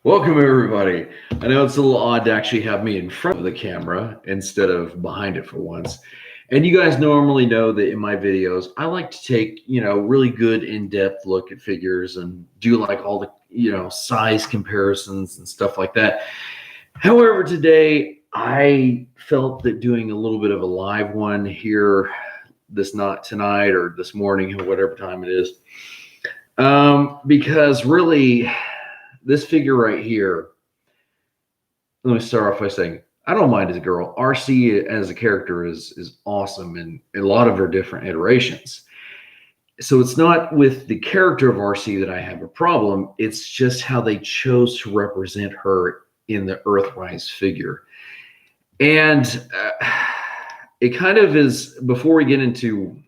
Welcome, everybody. I know it's a little odd to actually have me in front of the camera instead of behind it for once. And you guys normally know that in my videos, I like to take, really good in-depth look at figures and do like all the, size comparisons and stuff like that. However, today I felt that doing a little bit of a live one here, this not tonight or this morning or whatever time it is, because really this figure right here, let me start off by saying I don't mind as a girl. Arcee as a character is awesome in a lot of her different iterations. So it's not with the character of Arcee that I have a problem. It's just how they chose to represent her in the Earthrise figure. And it kind of is, before we get into,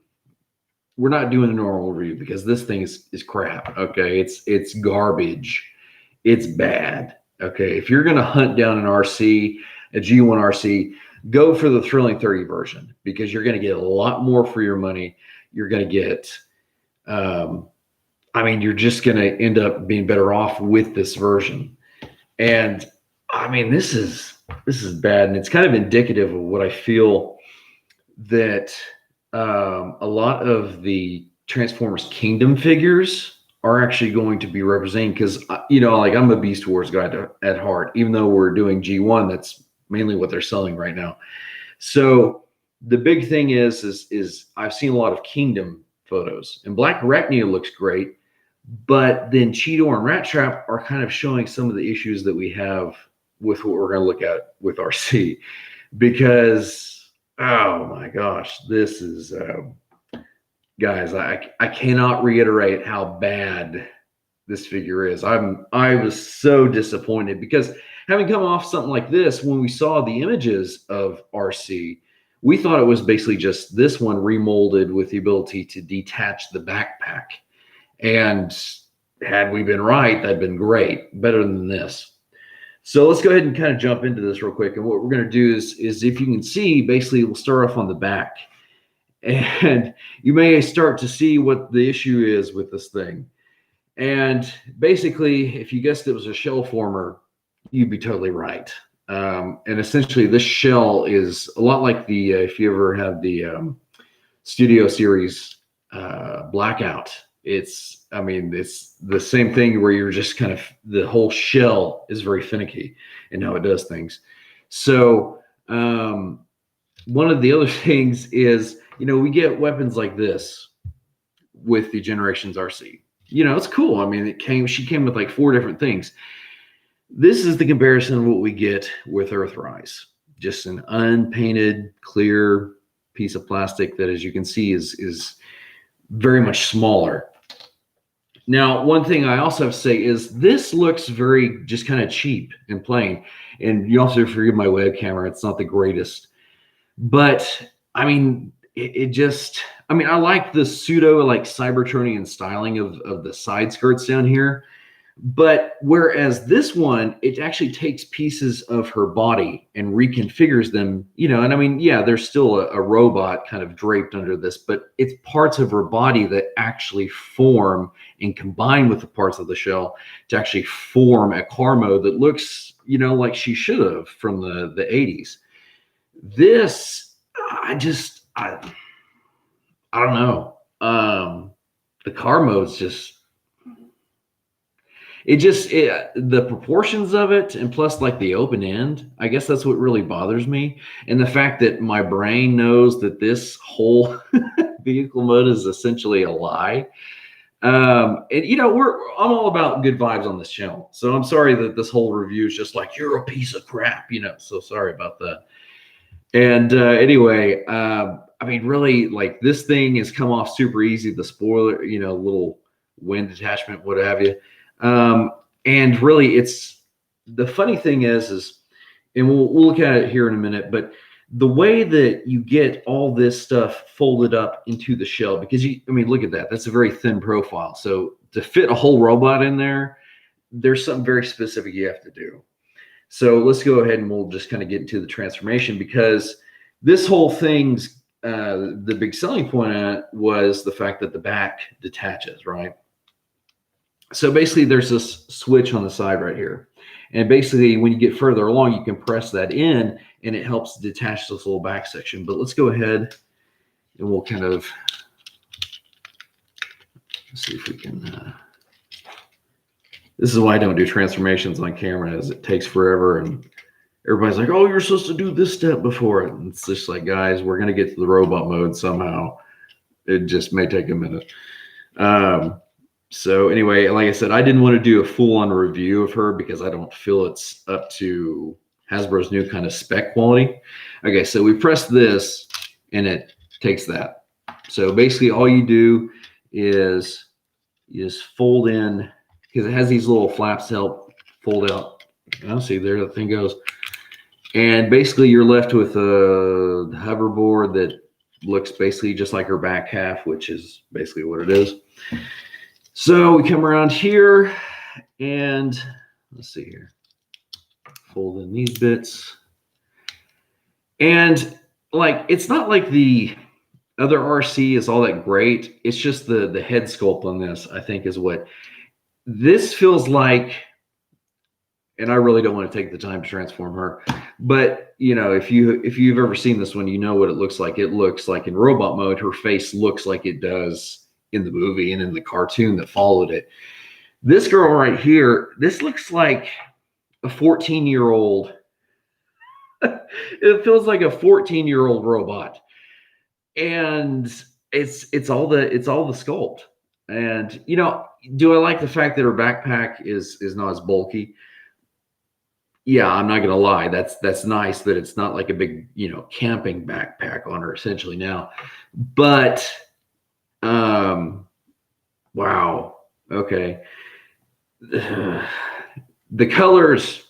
we're not doing a normal review because this thing is crap. Okay. It's garbage. It's bad. Okay. If you're going to hunt down an Arcee, a G1 Arcee, go for the Thrilling 30 version because you're going to get a lot more for your money. You're going to get, you're just going to end up being better off with this version. And this is bad. And it's kind of indicative of what I feel that a lot of the Transformers Kingdom figures are actually going to be representing, because I'm a Beast Wars guy at heart, even though we're doing G1, that's mainly what they're selling right now. So the big thing is I've seen a lot of Kingdom photos, and Black Arachnia looks great, but then Cheetor and Rat Trap are kind of showing some of the issues that we have with what we're going to look at with Arcee, because oh my gosh, this is guys, I cannot reiterate how bad this figure is. I was so disappointed because having come off something like this, when we saw the images of Arcee, we thought it was basically just this one remolded with the ability to detach the backpack. And had we been right, that'd been great, better than this. So let's go ahead and kind of jump into this real quick. And what we're going to do is if you can see, basically we'll start off on the back. And you may start to see what the issue is with this thing. And basically, if you guessed it was a shell former, you'd be totally right. And essentially, this shell is a lot like the, if you ever have the Studio Series Blackout, it's the same thing where you're just kind of, the whole shell is very finicky in how it does things. So one of the other things is, we get weapons like this with the Generations Arcee. It's cool. She came with like 4 different things. This is the comparison of what we get with Earthrise. Just an unpainted, clear piece of plastic that, as you can see, is very much smaller. Now, one thing I also have to say is this looks very just kind of cheap and plain. And you also forgive my web camera. It's not the greatest. But, it just, I like the pseudo like Cybertronian styling of the side skirts down here. But whereas this one, it actually takes pieces of her body and reconfigures them, there's still a robot kind of draped under this, but it's parts of her body that actually form and combine with the parts of the shell to actually form a car mode that looks, like she should have from the 80s. This, I don't know. The car mode's just, the proportions of it, and plus like the open end, I guess that's what really bothers me. And the fact that my brain knows that this whole vehicle mode is essentially a lie. I'm all about good vibes on this channel. So I'm sorry that this whole review is just like, you're a piece of crap, so sorry about that. And anyway, really, like, this thing has come off super easy. The spoiler, little wind attachment, what have you. And really, it's, the funny thing is, and we'll look at it here in a minute, but the way that you get all this stuff folded up into the shell, because look at that. That's a very thin profile. So to fit a whole robot in there, there's something very specific you have to do. So let's go ahead and we'll just kind of get into the transformation, because this whole thing's, the big selling point on it was the fact that the back detaches, right? So basically there's this switch on the side right here. And basically, when you get further along, you can press that in, and it helps detach this little back section. But let's go ahead and we'll kind of see if we can. This is why I don't do transformations on camera, as it takes forever, and everybody's like, "Oh, you're supposed to do this step before it." And it's just like, guys, we're gonna get to the robot mode somehow. It just may take a minute. So anyway, like I said, I didn't want to do a full-on review of her because I don't feel it's up to Hasbro's new kind of spec quality. Okay, so we press this, and it takes that. So basically, all you do is you just fold in, because it has these little flaps to help fold out. I'll see, there the thing goes. And basically, you're left with a hoverboard that looks basically just like her back half, which is basically what it is. So we come around here, and let's see here. Fold in these bits. And like, it's not like the other Arcee is all that great. It's just the head sculpt on this, I think, is what this feels like. And I really don't want to take the time to transform her, but you know, if you've ever seen this one, you know what it looks like. It looks like in robot mode, her face looks like it does in the movie and in the cartoon that followed it. This girl right here, this looks like a 14-year-old. It feels like a 14-year-old robot, and it's all the sculpt. And you know, do I like the fact that her backpack is not as bulky? Yeah, I'm not gonna lie. That's nice that it's not like a big, you know, camping backpack on her essentially now. But wow. Okay. The colors,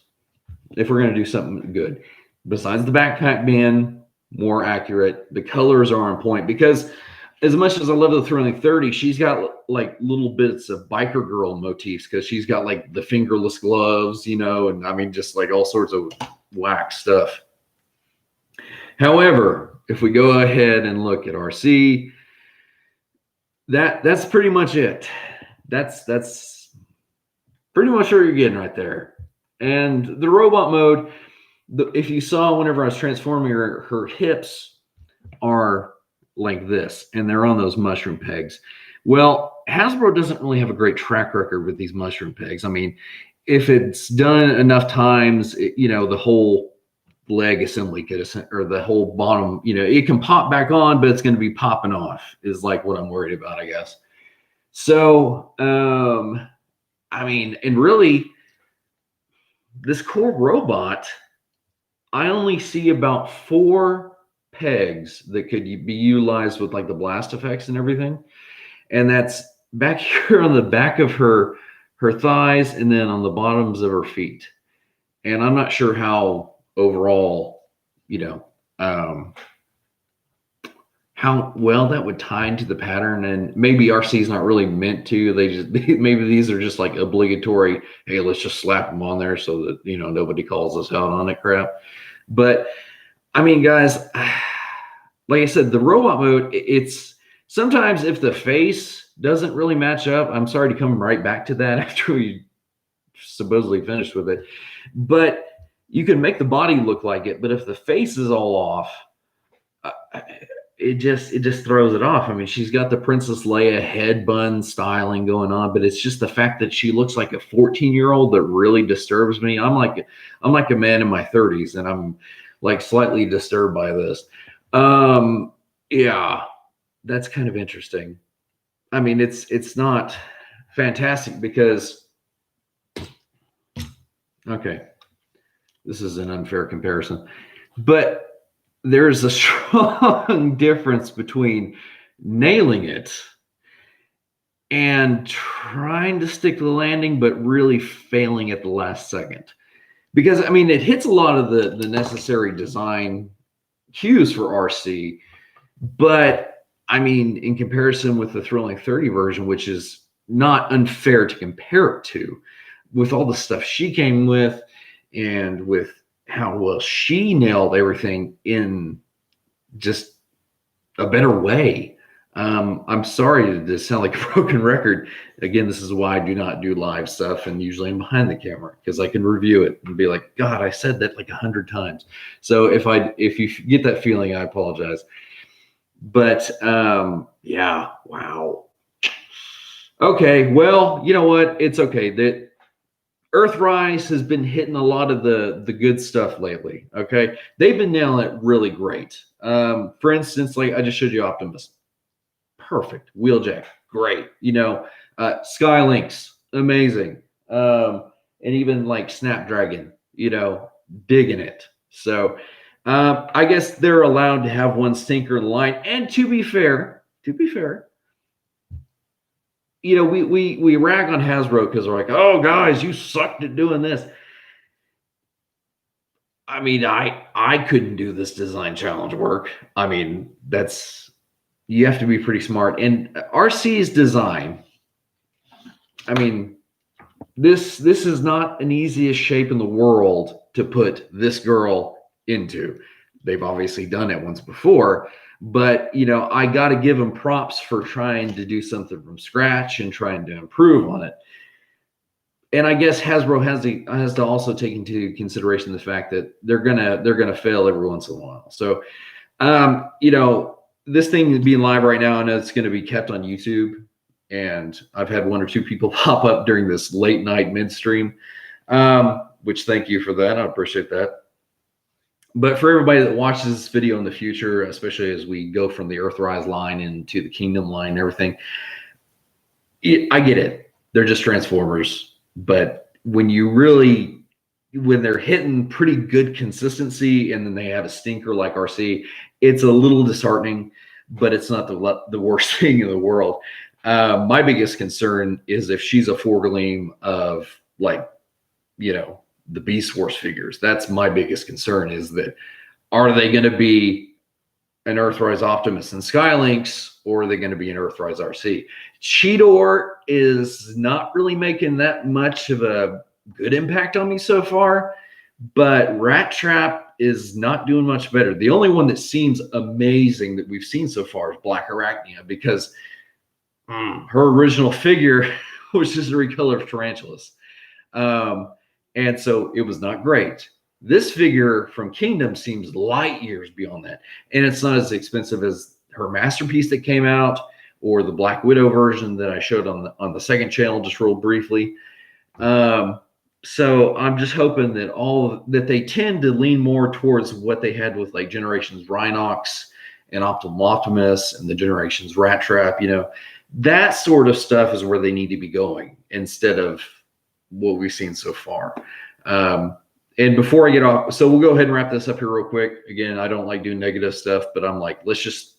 if we're gonna do something good, besides the backpack being more accurate, the colors are on point, because as much as I love the Thrilling 30, she's got like little bits of biker girl motifs, because she's got like the fingerless gloves, you know, and I mean, just like all sorts of whack stuff. However, if we go ahead and look at Arcee, that's pretty much it. That's pretty much what you're getting right there. And the robot mode, if you saw whenever I was transforming her, her hips are like this, and they're on those mushroom pegs. Well, Hasbro doesn't really have a great track record with these mushroom pegs. I mean, if it's done enough times, you know, the whole leg assembly could, or the whole bottom, you know, it can pop back on, but it's going to be popping off, is like what I'm worried about, I guess. So, I mean, and really, this core robot, I only see about 4 pegs that could be utilized with like the blast effects and everything, and that's back here on the back of her thighs, and then on the bottoms of her feet. And I'm not sure how overall, you know, how well that would tie into the pattern. And maybe Arcee's not really meant to. They just maybe these are just like obligatory, hey, let's just slap them on there so that, you know, nobody calls us out on it crap. But I mean, guys, like I said, the robot mode, it's sometimes if the face doesn't really match up, I'm sorry to come right back to that after we supposedly finished with it, but you can make the body look like it. But if the face is all off, it just throws it off. I mean, she's got the Princess Leia head bun styling going on, but it's just the fact that she looks like a 14-year-old that really disturbs me. I'm like a man in my 30s, and I'm like slightly disturbed by this. Yeah, that's kind of interesting. I mean, it's not fantastic because, okay, this is an unfair comparison, but there's a strong difference between nailing it and trying to stick to the landing, but really failing at the last second. Because, I mean, it hits a lot of the necessary design cues for Arcee, but, I mean, in comparison with the Thrilling 30 version, which is not unfair to compare it to, with all the stuff she came with and with how well she nailed everything in just a better way. I'm sorry to sound like a broken record. Again, this is why I do not do live stuff, and usually I'm behind the camera because I can review it and be like, God, I said that like 100 times. So if you get that feeling, I apologize. But yeah, wow. Okay, well, you know what? It's okay. That Earthrise has been hitting a lot of the good stuff lately. Okay, they've been nailing it really great. For instance, like I just showed you Optimus, perfect. Wheeljack, great. Skylinks, amazing. And even like Snapdragon, digging it. So I guess they're allowed to have one stinker in the line. And to be fair, we rag on Hasbro because they're like, oh guys, you sucked at doing this. I mean, I couldn't do this design challenge work. I mean, you have to be pretty smart. And Arcee's design, I mean, this is not an easiest shape in the world to put this girl into. They've obviously done it once before, but I got to give them props for trying to do something from scratch and trying to improve on it. And I guess Hasbro has to also take into consideration the fact that they're gonna fail every once in a while. So, this thing being live right now, I know it's going to be kept on YouTube, and I've had one or two people pop up during this late night midstream, which thank you for that. I appreciate that. But for everybody that watches this video in the future, especially as we go from the Earthrise line into the Kingdom line and everything, I get it. They're just Transformers. But when they're hitting pretty good consistency and then they have a stinker like Arcee, it's a little disheartening, but it's not the worst thing in the world. My biggest concern is if she's a forgling of the Beast Wars figures. That's my biggest concern, is that are they going to be an Earthrise Optimus and Skylinks, or are they going to be an Earthrise Arcee? Cheetor is not really making that much of a good impact on me so far, but Rat Trap is not doing much better. The only one that seems amazing that we've seen so far is Black Arachnia, because her original figure was just a recolor of Tarantulas. And so it was not great. This figure from Kingdom seems light years beyond that. And it's not as expensive as her masterpiece that came out, or the Black Widow version that I showed on the second channel just real briefly. So I'm just hoping that they tend to lean more towards what they had with like Generations Rhinox and Optimal Optimus and the Generations Rat Trap. That sort of stuff is where they need to be going instead of what we've seen so far. And before I get off, so we'll go ahead and wrap this up here real quick. Again, I don't like doing negative stuff, but I'm like, let's just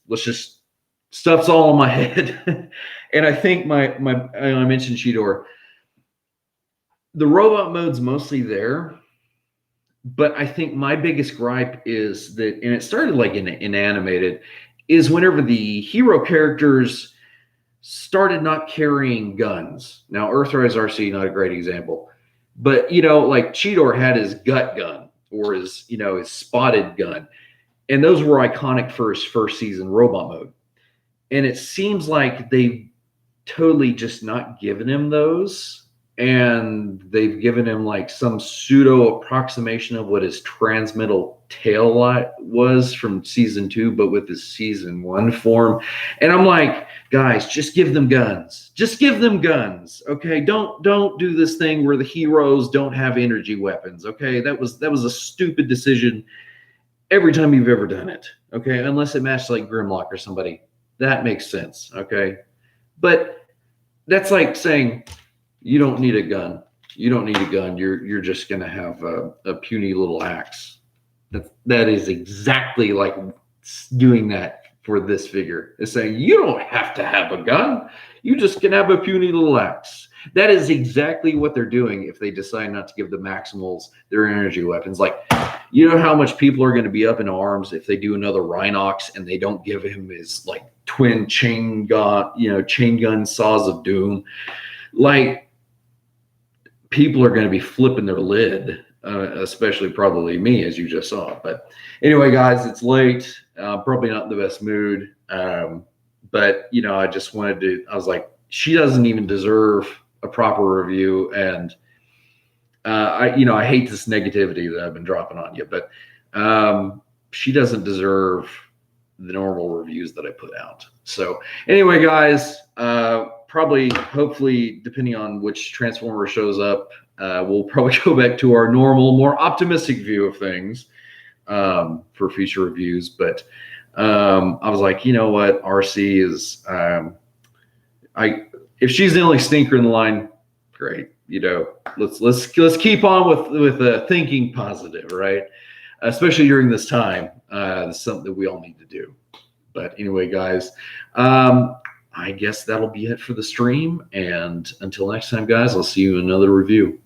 stuff's all in my head. And I think I mentioned Cheetor. The robot mode's mostly there, but I think my biggest gripe is that, and it started like in animated, is whenever the hero characters started not carrying guns. Now, Earthrise Arcee, not a great example, but like Cheetor had his gut gun or his spotted gun, and those were iconic for his first season robot mode. And it seems like they've totally just not given him those, and they've given him like some pseudo approximation of what his transmetal tail light was from season 2, but with his season 1 form. And I'm like, guys, just give them guns. Just give them guns. Okay. Don't do this thing where the heroes don't have energy weapons. Okay. That was a stupid decision every time you've ever done it. Okay. Unless it matched like Grimlock or somebody. That makes sense. Okay. But that's like saying, you don't need a gun. You don't need a gun. You're just going to have a puny little axe. That is exactly like doing that for this figure. It's saying you don't have to have a gun. You just can have a puny little axe. That is exactly what they're doing if they decide not to give the Maximals their energy weapons. Like, you know how much people are going to be up in arms if they do another Rhinox and they don't give him his like twin chain gun saws of doom. Like, people are going to be flipping their lid, especially probably me, as you just saw. But anyway, guys, it's late. Probably not in the best mood. But I just wanted to. I was like, she doesn't even deserve a proper review, and I hate this negativity that I've been dropping on you, but she doesn't deserve the normal reviews that I put out. So anyway, guys, probably, hopefully, depending on which Transformer shows up, we'll probably go back to our normal, more optimistic view of things for future reviews. But I was like, you know what, Arcee is, if she's the only stinker in the line, great. Let's keep on with thinking positive, right? Especially during this time. It's something that we all need to do. But anyway, guys, I guess that'll be it for the stream. And until next time, guys, I'll see you in another review.